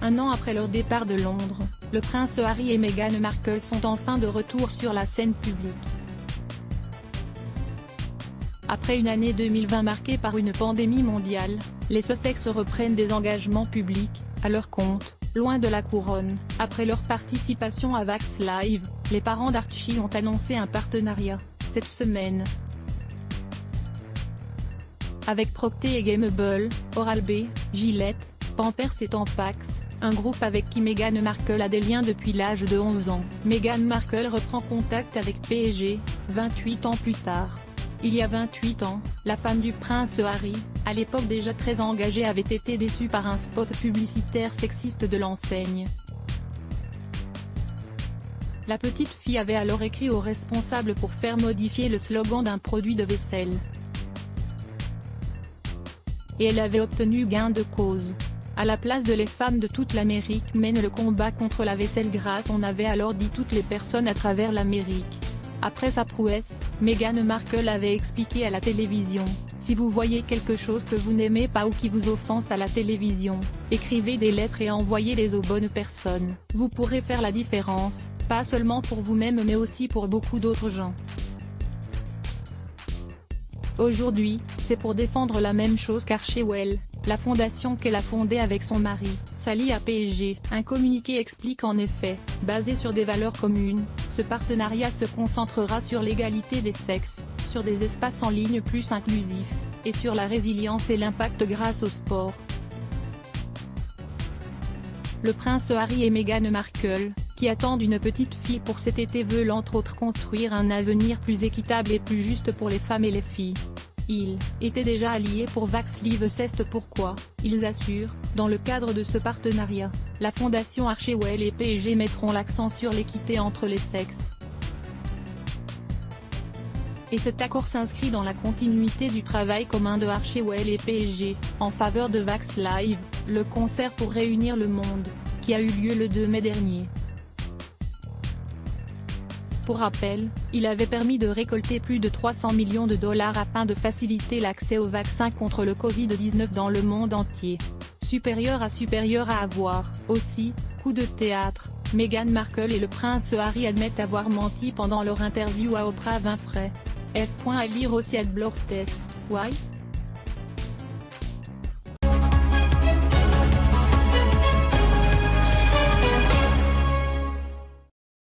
Un an après leur départ de Londres, le prince Harry et Meghan Markle sont enfin de retour sur la scène publique. Après une année 2020 marquée par une pandémie mondiale, les Sussex reprennent des engagements publics, à leur compte, loin de la couronne. Après leur participation à Vax Live, les parents d'Archie ont annoncé un partenariat, cette semaine, avec Procter & Gamble, Oral-B, Gillette, Pampers et Tampax, un groupe avec qui Meghan Markle a des liens depuis l'âge de 11 ans. Meghan Markle reprend contact avec P&G, 28 ans plus tard. Il y a 28 ans, la femme du prince Harry, à l'époque déjà très engagée, avait été déçue par un spot publicitaire sexiste de l'enseigne. La petite fille avait alors écrit au responsable pour faire modifier le slogan d'un produit de vaisselle. Et elle avait obtenu gain de cause. À la place de les femmes de toute l'Amérique mènent le combat contre la vaisselle grasse, on avait alors dit toutes les personnes à travers l'Amérique. Après sa prouesse, Meghan Markle avait expliqué à la télévision: si vous voyez quelque chose que vous n'aimez pas ou qui vous offense à la télévision, écrivez des lettres et envoyez-les aux bonnes personnes. Vous pourrez faire la différence, pas seulement pour vous-même mais aussi pour beaucoup d'autres gens. Aujourd'hui, c'est pour défendre la même chose qu'Archewell, la fondation qu'elle a fondée avec son mari, s'allie à P&G. Un communiqué explique en effet: basé sur des valeurs communes, ce partenariat se concentrera sur l'égalité des sexes, sur des espaces en ligne plus inclusifs, et sur la résilience et l'impact grâce au sport. Le prince Harry et Meghan Markle, qui attendent une petite fille pour cet été, veulent entre autres construire un avenir plus équitable et plus juste pour les femmes et les filles. Ils étaient déjà alliés pour Vax Live, c'est pourquoi, ils assurent, dans le cadre de ce partenariat, la fondation Archewell et P&G mettront l'accent sur l'équité entre les sexes. Et cet accord s'inscrit dans la continuité du travail commun de Archewell et P&G, en faveur de Vax Live, le concert pour réunir le monde, qui a eu lieu le 2 mai dernier. Pour rappel, il avait permis de récolter plus de 300 millions de dollars afin de faciliter l'accès au vaccin contre le Covid-19 dans le monde entier. Supérieur à avoir. Aussi, coup de théâtre, Meghan Markle et le prince Harry admettent avoir menti pendant leur interview à Oprah Winfrey. F. à lire aussi @blogtest. Why?